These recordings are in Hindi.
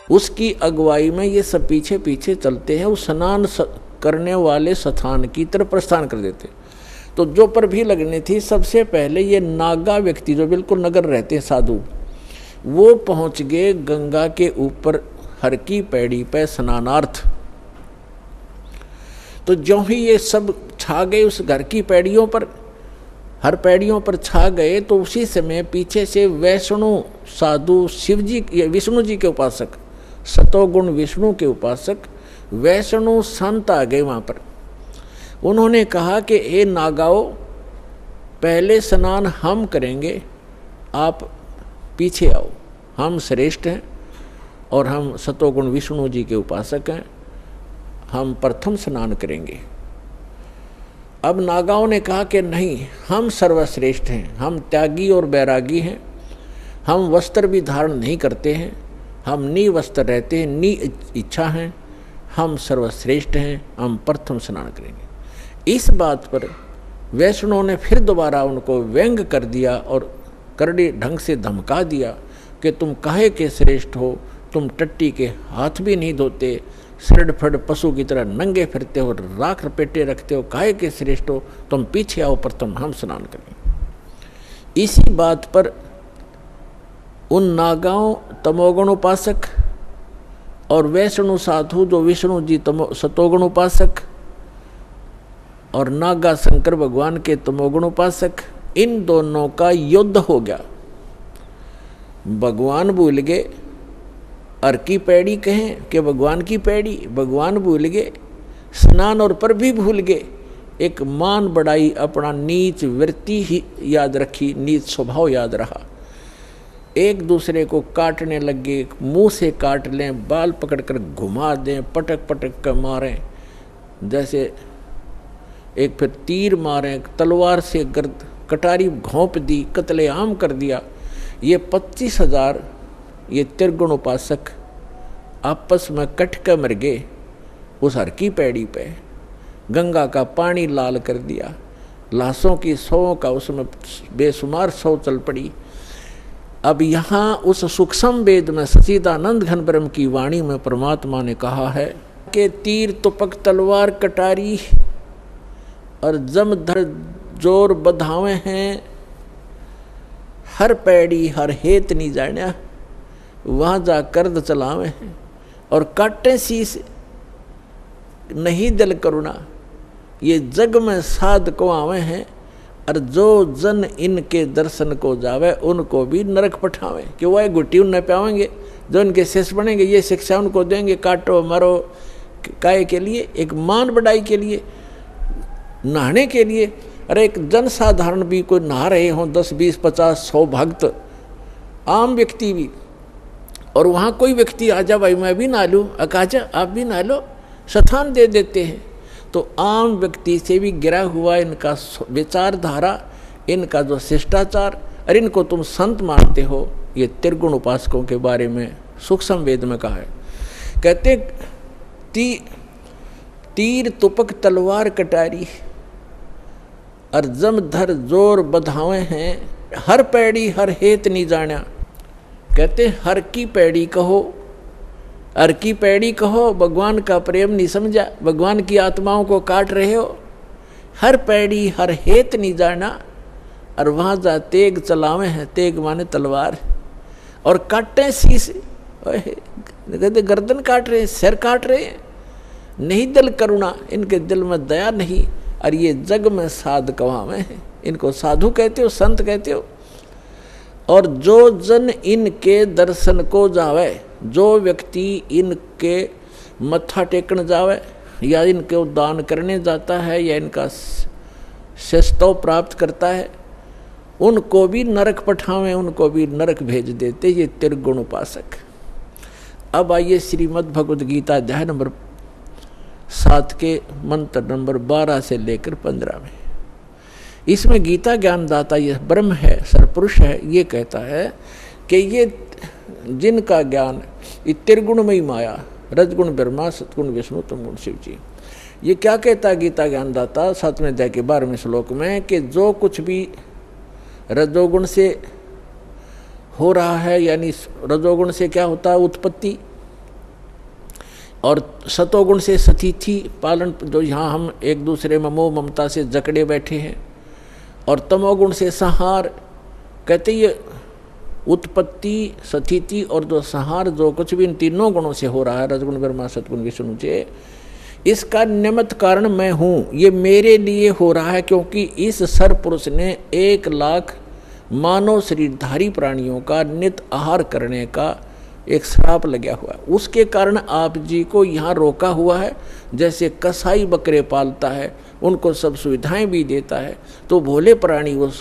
उसकी अगुवाई में ये सब पीछे पीछे चलते हैं, उस स्नान करने वाले स्थान की तरफ प्रस्थान कर देते। तो जो पर भी लगनी थी, सबसे पहले ये नागा व्यक्ति जो बिल्कुल नगर रहते हैं साधु, वो पहुंच गए गंगा के ऊपर हर की पैड़ी पे स्नानार्थ। तो जो ही ये सब छा गए उस घर की पैड़ियों पर, हर पैड़ियों पर छा गए, तो उसी समय पीछे से वैष्णु साधु शिवजी, विष्णु जी के उपासक, सतोगुण विष्णु के उपासक वैष्णु संत आ गए वहाँ पर। उन्होंने कहा कि ए नागाओ, पहले स्नान हम करेंगे, आप पीछे आओ, हम श्रेष्ठ हैं और हम सतोगुण विष्णु जी के उपासक हैं, हम प्रथम स्नान करेंगे। अब नागाओं ने कहा कि नहीं, हम सर्वश्रेष्ठ हैं, हम त्यागी और बैरागी हैं, हम वस्त्र भी धारण नहीं करते हैं, हम निवस्त्र रहते हैं, नि इच्छा हैं, हम सर्वश्रेष्ठ हैं, हम प्रथम स्नान करेंगे। इस बात पर वैष्णव ने फिर दोबारा उनको व्यंग कर दिया और करड़ी ढंग से धमका दिया कि तुम काहे के श्रेष्ठ हो, तुम टट्टी के हाथ भी नहीं धोते, सड़ फड़ पशु की तरह नंगे फिरते हो, राख लपेटे रखते हो, काहे के श्रेष्ठ हो, तुम पीछे आओ, प्रथम हम स्नान करें। इसी बात पर उन नागाओं तमोगुण उपासक और वैष्णु साधु जो विष्णु जी सतोगुण उपासक और नागा शंकर भगवान के तमोगुण उपासक, इन दोनों का युद्ध हो गया। भगवान भूल गए, अर की पैड़ी कहें कि भगवान की पैड़ी, भगवान भूल गए, स्नान और पर भी भूल गए, एक मान बढ़ाई, अपना नीच वृत्ति ही याद रखी, नीच स्वभाव याद रहा। एक दूसरे को काटने लगे, मुंह से काट लें, बाल पकड़कर घुमा दें, पटक पटक कर मारें, जैसे एक फिर तीर मारें, तलवार से गर्द कटारी घोंप दी, कत्लेआम कर दिया। ये 25,000 ये त्रिगुण उपासक आपस में कट कर मर गए उस हर की पैड़ी पे। गंगा का पानी लाल कर दिया, लाशों की सौ का उसमें बेशुमार सौ चल पड़ी। अब यहाँ उस सूक्ष्म वेद में सच्चिदानंद घन ब्रह्म की वाणी में परमात्मा ने कहा है कि तीर तुपक तलवार कटारी और जमधर जोर बधावे हैं, हर पैड़ी हर हेत नहीं जान्या, वहाँ जा कर्द चलावे हैं और काटे शीस नहीं दिल करुणा, ये जग में साध को आवे हैं, और जो जन इनके दर्शन को जावे उनको भी नरक पठावे। कि वह गुट्टी उन न पावेंगे, जो इनके शेष बनेंगे ये शिक्षा उनको देंगे, काटो मरो काय के लिए, एक मान बढ़ाई के लिए, नहाने के लिए। अरे एक जन साधारण भी कोई नहा रहे हों, 10 20 50 100 भक्त, आम व्यक्ति भी, और वहाँ कोई व्यक्ति आ जा भाई मैं भी नहा लूँ, अकाजा आप भी नहा लो, स्थान दे देते हैं। तो आम व्यक्ति से भी गिरा हुआ इनका विचारधारा, इनका जो शिष्टाचार, और इनको तुम संत मानते हो, ये त्रिगुण उपासकों के बारे में सूक्ष्म वेद में कहा है। कहते तीर तुपक तलवार कटारी और जमधर जोर बधावे हैं, हर पैड़ी हर हेत नहीं जाना। कहते हर की पैड़ी कहो, हर की पैड़ी कहो, भगवान का प्रेम नहीं समझा, भगवान की आत्माओं को काट रहे हो, हर पैड़ी हर हेत नहीं जाना, और वहाँ जा तेग चलावे हैं, तेग माने तलवार, और काटे शीश, कहते गर्दन काट रहे हैं, सिर काट रहे हैं, नहीं दिल करुणा, इनके दिल में दया नहीं, और ये जग में साध कवावे हैं, इनको साधु कहते हो, संत कहते हो। और जो जन इनके दर्शन को जावे, जो व्यक्ति इनके मत्था टेकन जावे, या इनको दान करने जाता है, या इनका शिष्टो प्राप्त करता है, उनको भी नरक पठावे, उनको भी नरक भेज देते ये त्रिगुण उपासक। अब आइए श्रीमद् भगवद गीता अध्याय नंबर 7 के मंत्र नंबर 12 से लेकर 15 में। इसमें गीता ज्ञानदाता ये ब्रह्म है, सरपुरुष है, ये कहता है कि ये जिनका ज्ञान ये त्रिगुणमयी माया, रजगुण ब्रह्मा, सतगुण विष्णु, तमगुण शिव जी, ये क्या कहता है गीता ज्ञानदाता 7वें अध्याय के 12वें श्लोक में कि जो कुछ भी रजोगुण से हो रहा है, यानी रजोगुण से क्या होता है उत्पत्ति, और सतोगुण से सतीथि पालन, जो यहाँ हम एक दूसरे में मोह ममता से जकड़े बैठे हैं, और तमोगुण से संहार, कहते ये उत्पत्ति सतीथि और जो संहार जो कुछ भी इन तीनों गुणों से हो रहा है, रजगुण ब्रह्मा सतगुण विष्णु से, इसका निमित्त कारण मैं हूँ। ये मेरे लिए हो रहा है क्योंकि इस सरपुरुष ने 1 लाख मानव शरीरधारी प्राणियों का नित आहार करने का एक श्राप लगा हुआ है। उसके कारण आप जी को यहाँ रोका हुआ है। जैसे कसाई बकरे पालता है, उनको सब सुविधाएं भी देता है, तो भोले प्राणी वो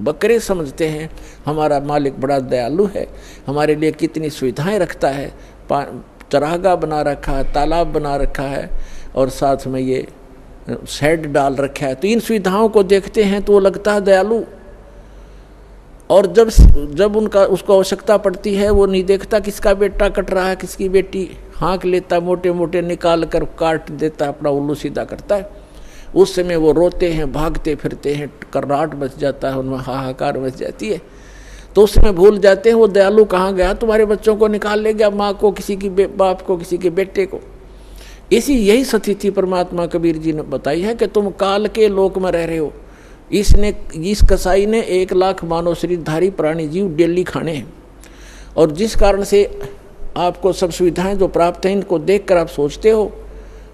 बकरे समझते हैं हमारा मालिक बड़ा दयालु है, हमारे लिए कितनी सुविधाएं रखता है, चरागाह बना रखा है, तालाब बना रखा है, और साथ में ये शेड डाल रखा है। तो इन सुविधाओं को देखते हैं तो वो लगता है दयालु, और जब उसको आवश्यकता पड़ती है वो नहीं देखता किसका बेटा कट रहा है, किसकी बेटी, हाँक लेता, मोटे मोटे निकाल कर काट देता, अपना उल्लू सीधा करता है। उस समय वो रोते हैं, भागते फिरते हैं, कर्राट मच जाता है, उनमें हाहाकार मच जाती है। तो उस समय भूल जाते हैं वो दयालु कहाँ गया, तुम्हारे बच्चों को निकाल ले गया, माँ को, किसी की बाप को, किसी के बेटे को। यही स्थिति परमात्मा कबीर जी ने बताई है कि तुम काल के लोक में रह रहे हो। इस कसाई ने 1 लाख मानव शरीरधारी प्राणी जीव डेली खाने हैं, और जिस कारण से आपको सब सुविधाएं जो प्राप्त हैं, इनको देखकर आप सोचते हो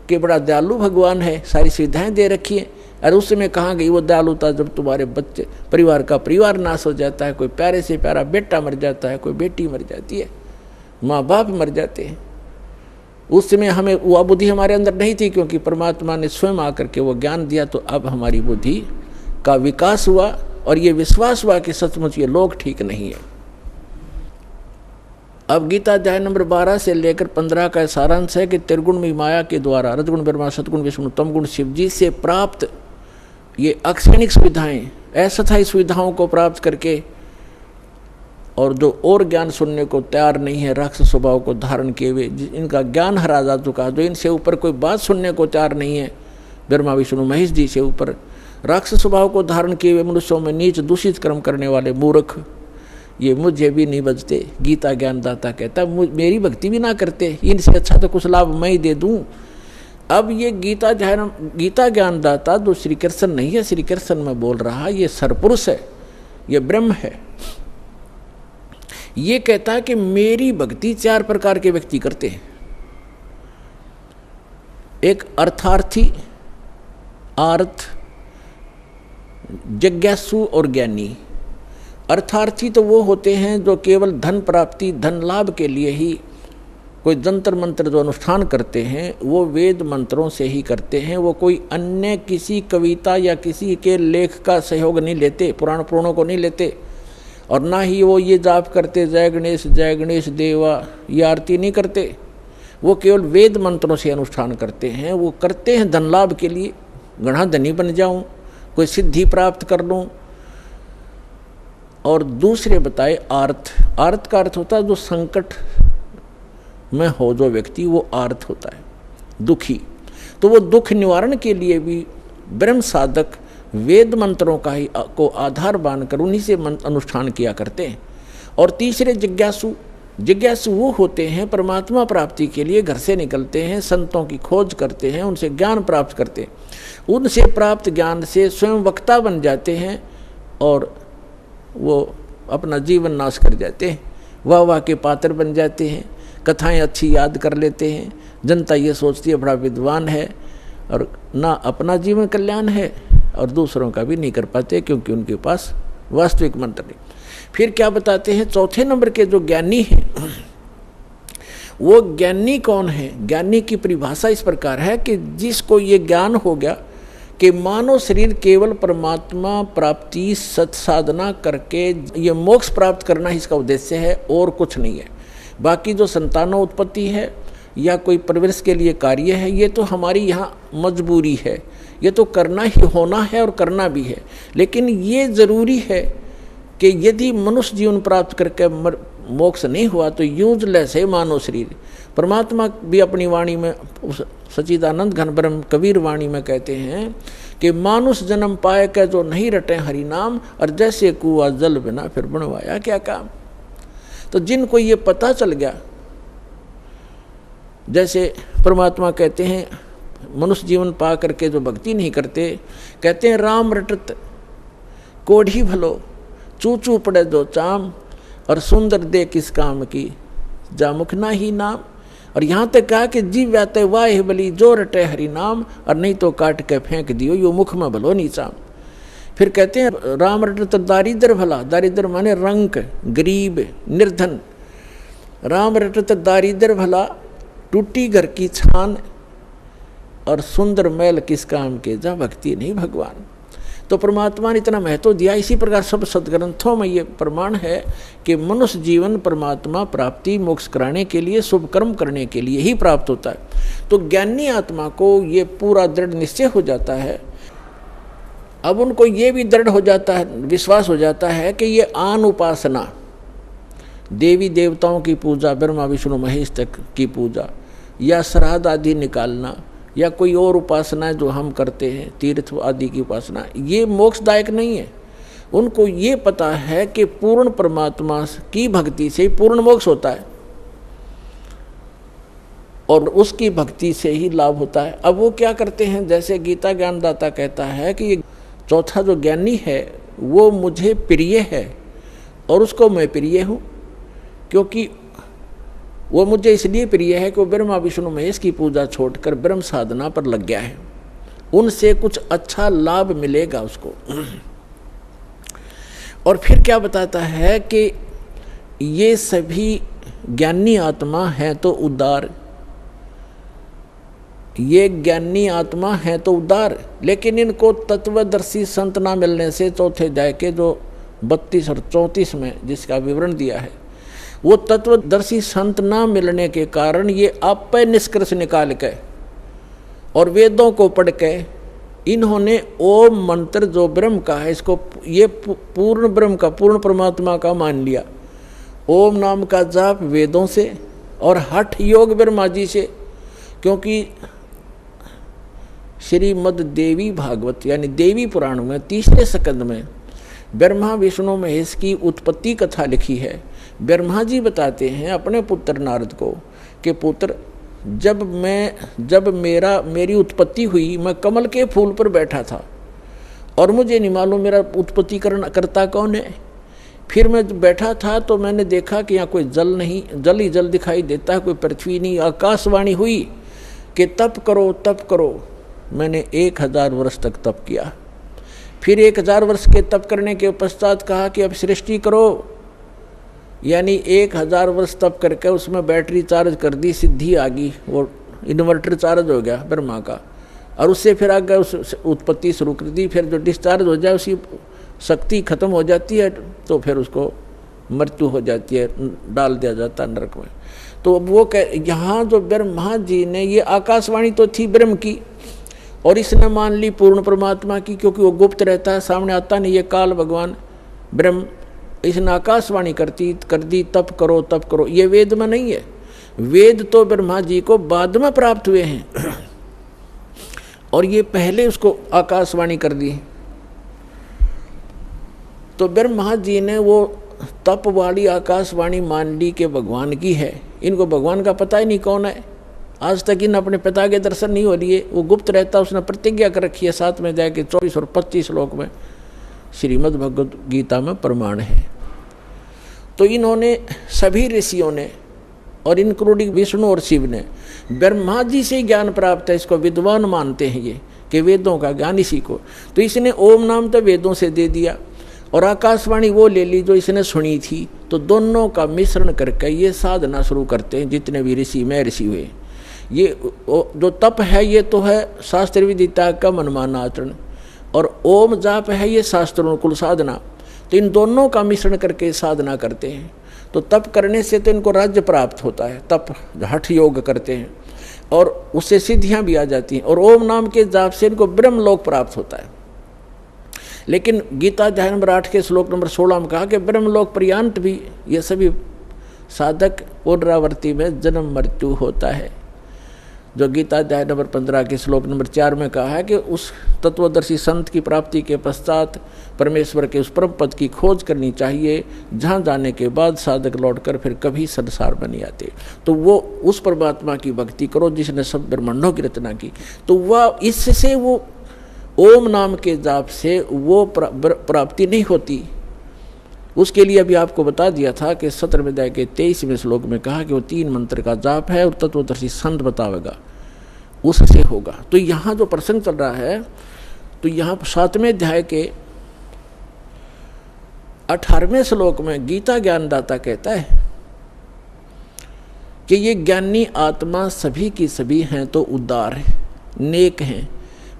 कि बड़ा दयालु भगवान है, सारी सुविधाएं दे रखी हैं। और उस समय कहाँ गई वो दयालुता, जब तुम्हारे बच्चे, परिवार का परिवार नाश हो जाता है, कोई प्यारे से प्यारा बेटा मर जाता है, कोई बेटी मर जाती है, माँ बाप मर जाते हैं। उस समय हमें वह बुद्धि हमारे अंदर नहीं थी, क्योंकि परमात्मा ने स्वयं आकर के वो ज्ञान दिया, तो अब हमारी बुद्धि का विकास हुआ, और ये विश्वास हुआ कि सचमुच ये लोग ठीक नहीं है। अब गीता अध्याय नंबर 12 से लेकर 15 का सारांश है कि त्रिगुणमयी माया के द्वारा रजगुण ब्रह्मा सतगुण विष्णु तमगुण शिव जी से प्राप्त ये अक्षणिक सुविधाएं, अस्थायी सुविधाओं को प्राप्त करके, और जो और ज्ञान सुनने को तैयार नहीं है, राक्षस स्वभाव को धारण किए हुए, इनका ज्ञान हरा जा चुका, जो इनसे ऊपर कोई बात सुनने को तैयार नहीं है, ब्रह्मा विष्णु महेश जी से ऊपर राक्षस स्वभाव को धारण किए हुए मनुष्यों में नीच दूषित कर्म करने वाले मूर्ख, ये मुझे भी नहीं बचते। गीता ज्ञानदाता कहता मेरी भक्ति भी ना करते, इनसे अच्छा तो कुछ लाभ मैं ही दे दूं। अब ये गीता ज्ञानदाता जो श्री कृष्ण नहीं है, श्री कृष्ण में बोल रहा, ये सरपुरुष है, ये ब्रह्म है। ये कहता है कि मेरी भक्ति 4 प्रकार के व्यक्ति करते हैं। एक अर्थार्थी, आर्थ, जिज्ञासु और ज्ञानी। अर्थार्थी तो वो होते हैं जो केवल धन प्राप्ति, धन लाभ के लिए ही कोई जंतर मंत्र जो अनुष्ठान करते हैं, वो वेद मंत्रों से ही करते हैं। वो कोई अन्य किसी कविता या किसी के लेख का सहयोग नहीं लेते, पुराण पुराणों को नहीं लेते, और ना ही वो ये जाप करते जय गणेश देवा, ये आरती नहीं करते। वो केवल वेद मंत्रों से अनुष्ठान करते हैं। वो करते हैं धन लाभ के लिए, घना धनी बन जाऊं, कोई सिद्धि प्राप्त कर लूं। और दूसरे बताए आर्थ। आर्थ का अर्थ होता है जो संकट में हो जो व्यक्ति, वो आर्थ होता है, दुखी। तो वो दुख निवारण के लिए भी ब्रह्म साधक वेद मंत्रों का ही को आधार मानकर उन्हीं से अनुष्ठान किया करते हैं। और तीसरे जिज्ञासु वो होते हैं परमात्मा प्राप्ति के लिए घर से निकलते हैं, संतों की खोज करते हैं, उनसे ज्ञान प्राप्त करते हैं, उनसे प्राप्त ज्ञान से स्वयं वक्ता बन जाते हैं और वो अपना जीवन नाश कर जाते हैं, वाह के पात्र बन जाते हैं, कथाएं अच्छी याद कर लेते हैं। जनता ये सोचती है बड़ा विद्वान है, और ना अपना जीवन कल्याण है और दूसरों का भी नहीं कर पाते, क्योंकि उनके पास वास्तविक मंत्र नहीं। फिर क्या बताते हैं, चौथे नंबर के जो ज्ञानी हैं, वो ज्ञानी कौन है? ज्ञानी की परिभाषा इस प्रकार है कि जिसको ये ज्ञान हो गया कि मानव शरीर केवल परमात्मा प्राप्ति सत्साधना करके ये मोक्ष प्राप्त करना ही इसका उद्देश्य है और कुछ नहीं है। बाकी जो संतानों उत्पत्ति है या कोई परवरिश के लिए कार्य है, ये तो हमारी यहाँ मजबूरी है, ये तो करना ही होना है और करना भी है। लेकिन ये ज़रूरी है कि यदि मनुष्य जीवन प्राप्त करके मोक्ष नहीं हुआ तो यूजलेस है मानव शरीर। परमात्मा भी अपनी वाणी में, सच्चिदानंद घन ब्रह्म कबीर वाणी में कहते हैं कि मानुष जन्म पाए के जो नहीं रटे हरि नाम, और जैसे कुआ जल बिना फिर बनवाया क्या काम। तो जिनको ये पता चल गया जैसे परमात्मा कहते हैं मनुष्य जीवन पा करके जो भक्ति नहीं करते, कहते हैं राम रटत कोढ़ी भलो, चू चू पड़े दो चाम, और सुंदर दे किस काम की, जामुख ना ही नाम। और यहाँ तक कहा कि जीव व्याते वाह बली, जो रटे हरि नाम, और नहीं तो काट के फेंक दियो यो मुख में भलो नीचाम। फिर कहते हैं राम रटत दारिद्र भला, दारिद्र माने रंक, गरीब, निर्धन। राम रटत दारिद्र भला, टूटी घर की छान, और सुंदर मैल किस काम के, जा भक्ति नहीं भगवान। तो परमात्मा ने इतना महत्व दिया। इसी प्रकार सब सदग्रंथों में ये प्रमाण है कि मनुष्य जीवन परमात्मा प्राप्ति मोक्ष कराने के लिए, शुभ कर्म करने के लिए ही प्राप्त होता है। तो ज्ञानी आत्मा को ये पूरा दृढ़ निश्चय हो जाता है। अब उनको ये भी दृढ़ हो जाता है, विश्वास हो जाता है कि ये आन उपासना, देवी देवताओं की पूजा, ब्रह्मा विष्णु महेश तक की पूजा, या श्राद्ध आदि निकालना, या कोई और उपासना जो हम करते हैं, तीर्थ आदि की उपासना, ये मोक्षदायक नहीं है। उनको ये पता है कि पूर्ण परमात्मा की भक्ति से पूर्ण मोक्ष होता है और उसकी भक्ति से ही लाभ होता है। अब वो क्या करते हैं, जैसे गीता ज्ञानदाता कहता है कि ये चौथा जो ज्ञानी है वो मुझे प्रिय है और उसको मैं प्रिय हूँ, क्योंकि वो मुझे इसलिए प्रिय है कि वो ब्रह्मा विष्णु महेश की पूजा छोड़कर ब्रह्म साधना पर लग गया है, उनसे कुछ अच्छा लाभ मिलेगा उसको। और फिर क्या बताता है कि ये सभी ज्ञानी आत्मा है तो उदार, ये ज्ञानी आत्मा है तो उदार, लेकिन इनको तत्वदर्शी संत ना मिलने से चौथे अध्याय के जो 32 और 34 में जिसका विवरण दिया है, वो तत्वदर्शी संत ना मिलने के कारण ये आप पे निष्कर्ष निकाल के और वेदों को पढ़ के इन्होंने ओम मंत्र जो ब्रह्म का है, इसको ये पूर्ण ब्रह्म का, पूर्ण परमात्मा का मान लिया। ओम नाम का जाप वेदों से और हठ योग ब्रह्मा जी से, क्योंकि श्रीमद् देवी भागवत यानी देवी पुराण में 30वें स्कंद में ब्रह्मा विष्णु महेश की उत्पत्ति कथा लिखी है। ब्रह्मा जी बताते हैं अपने पुत्र नारद को कि पुत्र, जब मेरी उत्पत्ति हुई, मैं कमल के फूल पर बैठा था और मुझे नहीं मालूम मेरा उत्पत्ति करता कौन है। फिर मैं बैठा था तो मैंने देखा कि यहाँ कोई जल नहीं, जल ही जल दिखाई देता है, कोई पृथ्वी नहीं। आकाशवाणी हुई कि तप करो तप करो। मैंने 1000 वर्ष तक तप किया। फिर 1000 वर्ष के तप करने के पश्चात कहा कि अब सृष्टि करो, यानी 1000 वर्ष तप करके उसमें बैटरी चार्ज कर दी, सिद्धि आ गई, वो इन्वर्टर चार्ज हो गया ब्रह्मा का, और उससे फिर आगे उस उत्पत्ति शुरू कर दी। फिर जो डिस्चार्ज हो जाए उसकी शक्ति खत्म हो जाती है तो फिर उसको मृत्यु हो जाती है, डाल दिया जाता है नरक में। तो वो यहाँ जो ब्रह्मा जी ने, ये आकाशवाणी तो थी ब्रह्म की और इसने मान ली पूर्ण परमात्मा की, क्योंकि वो गुप्त रहता है, सामने आता नहीं। ये काल भगवान ब्रह्म, इसने आकाशवाणी कर दी तप करो तप करो। ये वेद में नहीं है, वेद तो ब्रह्मा जी को बाद में प्राप्त हुए हैं और ये पहले उसको आकाशवाणी कर दी। तो ब्रह्मा जी ने वो तप वाली आकाशवाणी मान ली कि भगवान की है। इनको भगवान का पता ही नहीं कौन है, आज तक इन अपने पिता के दर्शन नहीं हो लिए, वो गुप्त रहता। उसने प्रतिज्ञा कर रखी है, साथ में जाके 24 और 25 श्लोक में श्रीमद् भगवद गीता में प्रमाण है। तो इन्होंने सभी ऋषियों ने और इंक्लूडिंग विष्णु और शिव ने ब्रह्मा जी से ज्ञान प्राप्त है, इसको विद्वान मानते हैं ये कि वेदों का ज्ञान इसी को। तो इसने ओम नाम तो वेदों से दे दिया और आकाशवाणी वो ले ली जो इसने सुनी थी। तो दोनों का मिश्रण करके ये साधना शुरू करते हैं, जितने भी ऋषि में ऋषि हुए। ये जो तप है ये तो है शास्त्र विधि त्याग का मनमाना आचरण, और ओम जाप है ये शास्त्रानुकूल साधना। तो इन दोनों का मिश्रण करके साधना करते हैं। तो तप करने से तो इनको राज्य प्राप्त होता है, तप हठ योग करते हैं और उससे सिद्धियां भी आ जाती हैं। और ओम नाम के जाप से इनको ब्रह्मलोक प्राप्त होता है। लेकिन गीता अध्याय नंबर 8 के श्लोक नंबर 16 में कहा कि ब्रह्मलोक पर्यंत भी ये सभी साधक पुनरावृत्ति में जन्म मृत्यु होता है। जो गीता अध्याय नंबर 15 के श्लोक नंबर 4 में कहा है कि उस तत्वदर्शी संत की प्राप्ति के पश्चात परमेश्वर के उस परम पद की खोज करनी चाहिए, जहाँ जाने के बाद साधक लौटकर फिर कभी संसार में नहीं आते। तो वो उस परमात्मा की भक्ति करो जिसने सब ब्रह्मांडों की रचना की। तो वह इससे वो ओम नाम के जाप से वो प्राप्ति नहीं होती। उसके लिए अभी आपको बता दिया था कि 17वें अध्याय के 23वें श्लोक में कहा कि वो 3 मंत्र का जाप है और तत्वदर्शी संत बतावेगा, उससे होगा। तो यहाँ जो प्रसंग चल रहा है, तो यहाँ 7वें अध्याय के 18वें श्लोक में गीता ज्ञानदाता कहता है कि ये ज्ञानी आत्मा सभी की सभी हैं तो उदार है, नेक हैं,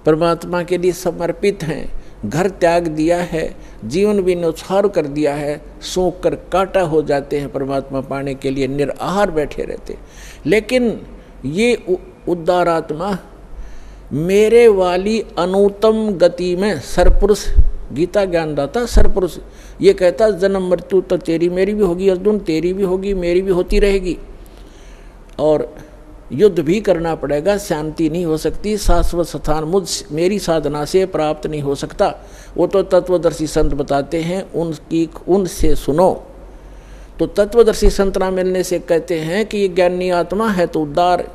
परमात्मा के लिए समर्पित हैं, घर त्याग दिया है, जीवन भी न्यौछावर कर दिया है, सूख कर काटा हो जाते हैं, परमात्मा पाने के लिए निराहार बैठे रहते। लेकिन ये उदार आत्मा मेरे वाली अनुत्तम गति में सरपुरुष, गीता ज्ञानदाता सरपुरुष ये कहता जन्म मृत्यु तो तेरी मेरी भी होगी अर्जुन, तेरी भी होगी मेरी भी होती रहेगी, और युद्ध भी करना पड़ेगा, शांति नहीं हो सकती, शाश्वत स्थान मेरी साधना से प्राप्त नहीं हो सकता। वो तो तत्वदर्शी संत बताते हैं, उनसे सुनो। तो तत्वदर्शी संत ना मिलने से कहते हैं कि ये ज्ञानी आत्मा है तो उदार,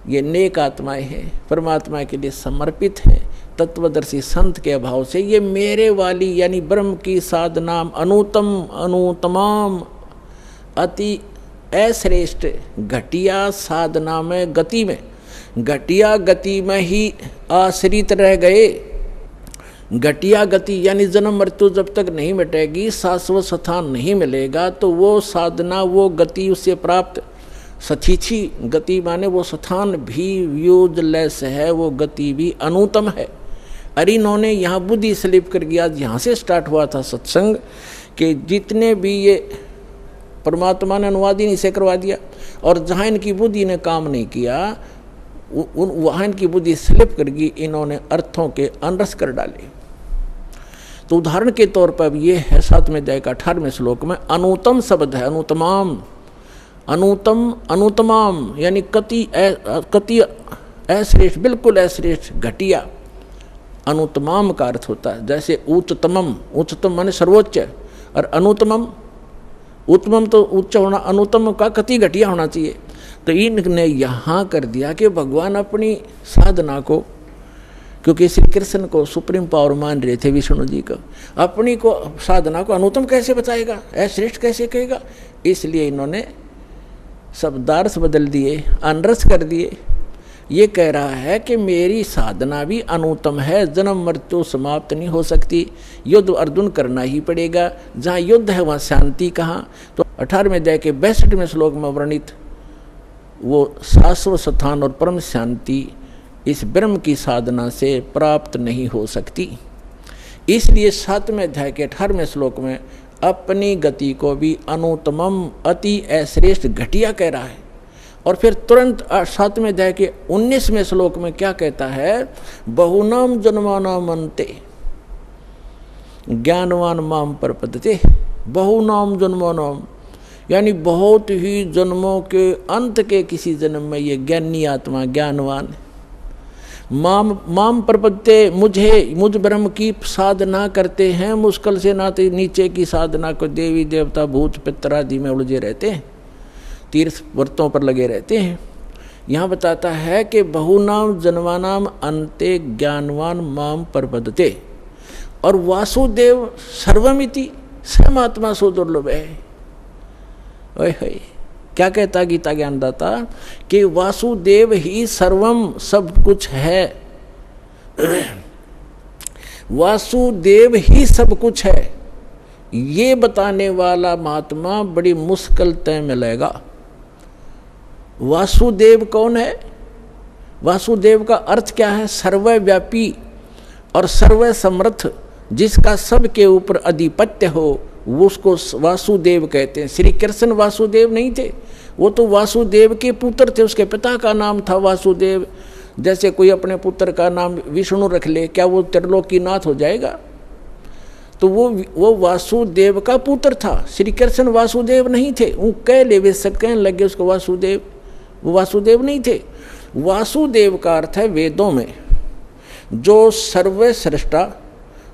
ये नेक आत्माएं हैं, परमात्मा के लिए समर्पित हैं। तत्वदर्शी संत के अभाव से ये मेरे वाली यानी ब्रह्म की साधना अनुतमाम अति अश्रेष्ठ घटिया साधना में गति में, घटिया गति में ही आश्रित रह गए। घटिया गति यानी जन्म मृत्यु जब तक नहीं मिटेगी, शाश्वत स्थान नहीं मिलेगा, तो वो साधना वो गति उससे प्राप्त सथीछी गति माने वो स्थान भी यूजलेस है, वो गति भी अनुत्तम है। अरे इन्होंने यहाँ बुद्धि स्लिप कर गया। यहाँ से स्टार्ट हुआ था सत्संग कि जितने भी ये परमात्मा ने अनुवाद ही नहीं से करवा दिया, और जहाँ इनकी बुद्धि ने काम नहीं किया वहाँ इनकी बुद्धि स्लिप कर गई, इन्होंने अर्थों के अनरस कर डाले। तो उदाहरण के तौर पर ये है 7वें अध्याय का 18वें श्लोक में अनुतम शब्द है, अनुतमाम, अनुतम अनुतमाम यानी कति अश्रेष्ठ, बिल्कुल अश्रेष्ठ, घटिया। अनुतमाम का अर्थ होता है जैसे उच्चतमम, उच्चतम माने सर्वोच्च, और अनुतमम, उत्तमम तो उच्च होना, अनुतम का कति घटिया होना चाहिए। तो इनने यहाँ कर दिया कि भगवान अपनी साधना को, क्योंकि श्री कृष्ण को सुप्रीम पावर मान रहे थे विष्णु जी को, अपनी को साधना को अनुतम कैसे बताएगा, अश्रेष्ठ कैसे कहेगा, इसलिए इन्होंने शब्दार्थ बदल दिए, अनरस कर दिए। ये कह रहा है कि मेरी साधना भी अनुत्तम है, जन्म मृत्यु समाप्त नहीं हो सकती, युद्ध अर्जुन करना ही पड़ेगा, जहाँ युद्ध है वहाँ शांति कहाँ। तो 18वें अध्याय के 62वें श्लोक में वर्णित वो शाश्वत स्थान और परम शांति इस ब्रह्म की साधना से प्राप्त नहीं हो सकती। इसलिए 7वें अध्याय के 18वें श्लोक में अपनी गति को भी अनुत्तमम अति अश्रेष्ठ घटिया कह रहा है। और फिर तुरंत 7वें अध्याय के 19वें श्लोक में क्या कहता है, बहुनाम जन्मानाम अन्ते ज्ञानवान माम प्रपद्यते। बहुनाम जन्मानाम यानी बहुत ही जन्मों के अंत के किसी जन्म में ये ज्ञानी आत्मा ज्ञानवान माम प्रपद्यते, मुझ ब्रह्म की साधना करते हैं, मुश्किल से नाते नीचे की साधना को देवी देवता भूत पितर आदि में उलझे रहते हैं, तीर्थ व्रतों पर लगे रहते हैं। यहाँ बताता है कि बहुनाम जन्मानाम अन्ते ज्ञानवान माम प्रपद्यते, और वासुदेव सर्वमिति समात्मा सो दुर्लभ है। ओए होए, क्या कहता गीता ज्ञानदाता कि वासुदेव ही सर्वम सब कुछ है, वासुदेव ही सब कुछ है, ये बताने वाला महात्मा बड़ी मुश्किल तय मिलेगा। वासुदेव कौन है? वासुदेव का अर्थ क्या है? सर्वव्यापी और सर्व समर्थ, जिसका सबके ऊपर अधिपत्य हो, वो उसको वासुदेव कहते हैं। श्री कृष्ण वासुदेव नहीं थे, वो तो वासुदेव के पुत्र थे, उसके पिता का नाम था वासुदेव। जैसे कोई अपने पुत्र का नाम विष्णु रख ले, क्या वो त्रिलोकीनाथ हो जाएगा? तो वो वासुदेव का पुत्र था। श्री कृष्ण वासुदेव नहीं थे, वो कह ले वे सब कहने लगे उसको वासुदेव, वो वासुदेव नहीं थे। वासुदेव का अर्थ है वेदों में जो सर्वश्रेष्ठा,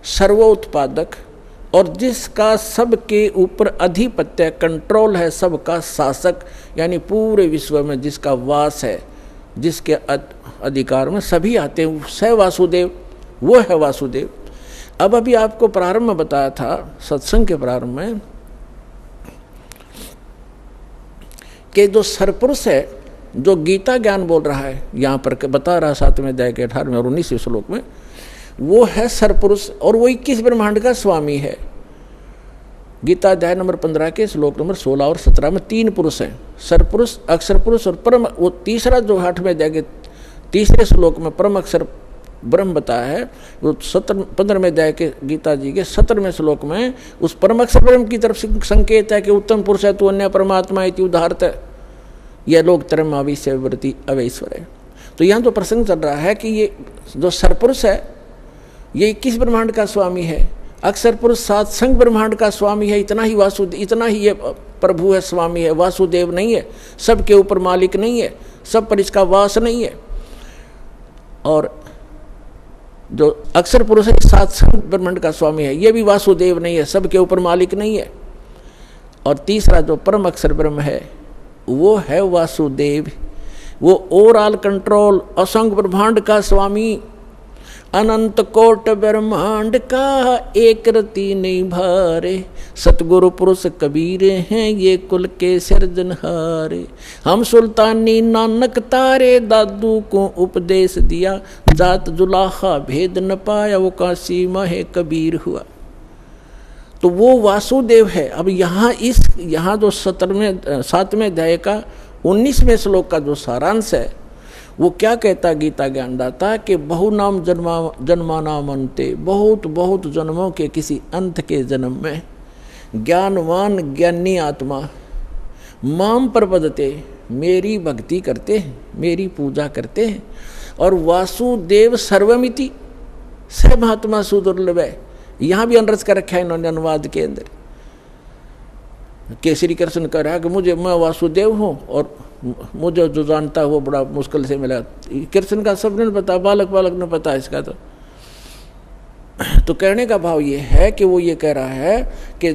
सर्वोत्पादक और जिसका सबके ऊपर अधिपत्य, कंट्रोल है, सबका शासक, यानी पूरे विश्व में जिसका वास है, जिसके अधिकार में सभी आते हैं, स वासुदेव, वो है वासुदेव। अब अभी आपको प्रारंभ में बताया था, सत्संग के प्रारंभ में, कि जो सरपुरुष है, जो गीता ज्ञान बोल रहा है, यहाँ पर बता रहा 7वें अध्याय के 18वें और 19वें श्लोक में, वो है सरपुरुष और वो 21 ब्रह्मांड का स्वामी है। गीता अध्याय नंबर 15 के श्लोक नंबर 16 और 17 में 3 पुरुष हैं, सरपुरुष, अक्षर पुरुष और परम। वो तीसरा जो 8वें अध्याय के 3रे श्लोक में परम अक्षर ब्रह्म बताया है, वो 15वें अध्याय के गीता जी के 17वें श्लोक में उस परम अक्षर ब्रह्म की तरफ संकेत है कि उत्तम पुरुष है तू अन्य परमात्मा इति उदाहरत है, यह लोक तरम आविश्य वृत्ति अवैश्वर है। तो यहाँ जो प्रसंग चल रहा है कि ये जो सरपुरुष है ये 21 ब्रह्मांड का स्वामी है, अक्षर पुरुष 7 संग ब्रह्मांड का स्वामी है, इतना ही वासुदेव, इतना ही ये प्रभु है, स्वामी है, वासुदेव नहीं है, सबके ऊपर मालिक नहीं है, सब पर इसका वास नहीं है। और जो अक्षर पुरुष है 7 संग ब्रह्मांड का स्वामी है, ये भी वासुदेव नहीं है, सबके ऊपर मालिक नहीं है। और तीसरा जो परम अक्षर ब्रह्म है वो है वासुदेव, वो ओवरऑल कंट्रोल, असंग ब्रह्मांड का स्वामी, अनंत कोट ब्रह्मांड का एक रति नहीं भारे, सतगुरु पुरुष कबीर हैं ये कुल के सिरजनहारे। हम सुल्तानी नानक तारे दादू को उपदेश दिया, जात जुलाहा भेद न पाया वो काशी माहे कबीर हुआ। तो वो वासुदेव है। अब यहाँ जो 7वें अध्याय का 19वें श्लोक का जो सारांश है वो क्या कहता गीता ज्ञानदाता कि बहु नाम जन्मानाम अन्ते, बहुत बहुत जन्मों के किसी अंत के जन्म में ज्ञानवान ज्ञानी आत्मा माम प्रपदते, मेरी भक्ति करते हैं, मेरी पूजा करते हैं। और वासुदेव सर्वमिति स महात्मा सुदुर्लभ है, यहाँ भी अनरस कर रखा है इन्होंने अनुवाद के अंदर। केसरी कृष्ण कह रहा है कि मैं वासुदेव हूँ और मुझे जो जानता है वो बड़ा मुश्किल से मिला। कृष्ण का सबने पता, बालक ने पता इसका। तो कहने का भाव ये है कि वो ये कह रहा है कि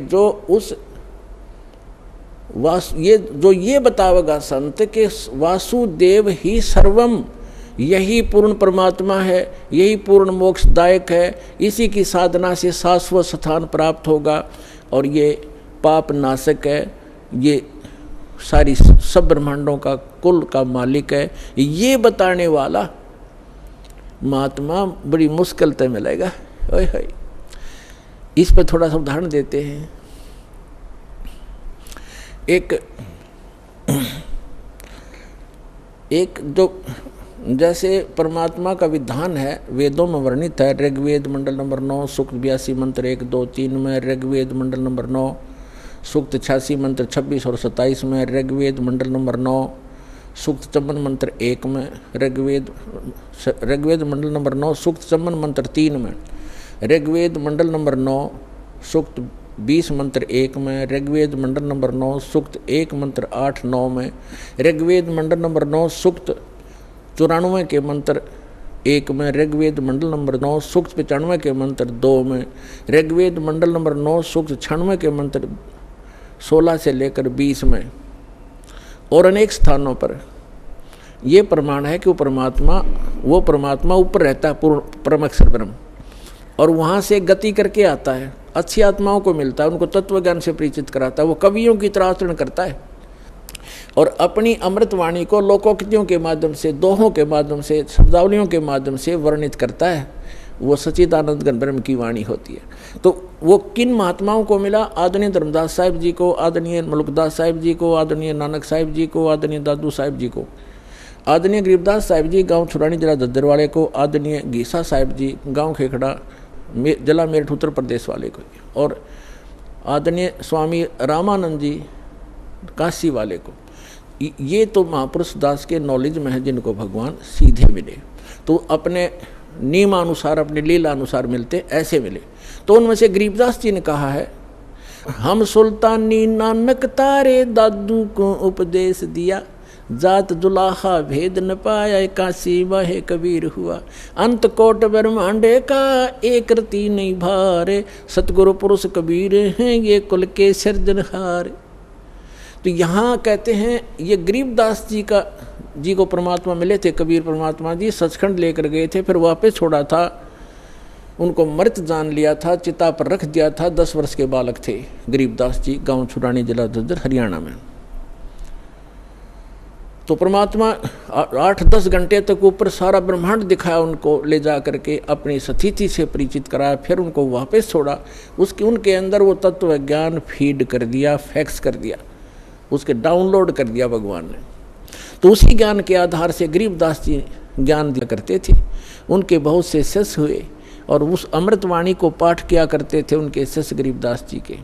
ये बतावेगा संत के वासुदेव ही सर्वम, यही पूर्ण परमात्मा है, यही पूर्ण मोक्षदायक है, इसी की साधना से शाश्वत स्थान प्राप्त होगा और ये पाप नाशक है, ये सारी सब ब्रह्मांडों का कुल का मालिक है। ये बताने वाला महात्मा बड़ी मुश्किल से मिलेगा। ओए होए, इस पर थोड़ा सा उदाहरण देते हैं। एक जो जैसे परमात्मा का विधान है वेदों में वर्णित है, ऋग्वेद मंडल नंबर 9 सूक्त 82 मंत्र 1, 2, 3 में, ऋग्वेद मंडल नंबर 9 सूक्त 86 मंत्र 26 और 27 में, ऋग्वेद मंडल नंबर 9 सूक्त 54 मंत्र 1 में, ऋग्वेद मंडल नंबर 9 सूक्त 54 मंत्र 3 में, ऋग्वेद मंडल नंबर 9 सूक्त 20 मंत्र 1 में, ऋग्वेद मंडल नंबर 9 सूक्त 1 मंत्र 8-9 में, ऋग्वेद मंडल नंबर 9 सूक्त 94 के मंत्र 1 में, ऋग्वेद मंडल नंबर 9 सूक्त 95 के मंत्र 2 में, ऋग्वेद मंडल नंबर 9 सूक्त 96 के मंत्र 16 से लेकर 20 में और अनेक स्थानों पर ये प्रमाण है कि वो परमात्मा ऊपर रहता है, पूर्ण परम अक्षर ब्रह्म, और वहाँ से गति करके आता है, अच्छी आत्माओं को मिलता है, उनको तत्व ज्ञान से परिचित कराता है, वो कवियों की तरह आचरण करता है और अपनी अमृतवाणी को लोकोक्तियों के माध्यम से, दोहों के माध्यम से, शब्दावलियों के माध्यम से वर्णित करता है। वो सच्चिदानंद घन ब्रह्म की वाणी होती है। तो वो किन महात्माओं को मिला? आदरणीय धर्मदास साहिब जी को, आदरणीय मलुकदास साहिब जी को, आदरणीय नानक साहिब जी को, आदरणीय दादू साहिब जी को, आदरणीय गरीबदास साहिब जी गांव छुरानी जिला दद्दरवाले को, आदरणीय गीसा साहिब जी गांव खेखड़ा जिला मेरठ उत्तर प्रदेश वाले को, और आदरणीय स्वामी रामानंद जी काशी वाले को। ये तो महापुरुष दास के नॉलेज में है जिनको भगवान सीधे मिले, तो अपने नियमानुसार, अपनी लीला अनुसार मिलते, ऐसे मिले। तो उनमें से गरीबदास जी ने कहा है, हम सुल्तानी नानक तारे दादू को उपदेश दिया, जात दुलाहा भेद न पाया, काशी माहे कबीर हुआ। अंत कोट ब्रह्मांडे का एक रति नहीं भारे, सतगुरु पुरुष कबीर हैं ये कुल के सिरजनहार। तो यहाँ कहते हैं ये गरीबदास जी को परमात्मा मिले थे, कबीर परमात्मा जी सचखंड लेकर गए थे, फिर वापस छोड़ा था, उनको मृत जान लिया था, चिता पर रख दिया था। 10 वर्ष के बालक थे गरीबदास जी, गांव छुरानी, जिला झज्जर, हरियाणा में। तो परमात्मा 8-10 घंटे तक ऊपर सारा ब्रह्मांड दिखाया उनको, ले जा करके अपनी स्थिति से परिचित कराया, फिर उनको वापस छोड़ा। उनके अंदर वो तत्व ज्ञान फीड कर दिया, फैक्स कर दिया, उसके डाउनलोड कर दिया भगवान ने। तो उसी ज्ञान के आधार से गरीबदास जी ज्ञान दिया करते थे। उनके बहुत से शिष्य हुए और उस अमृतवाणी को पाठ किया करते थे उनके शिष्य गरीबदास जी के।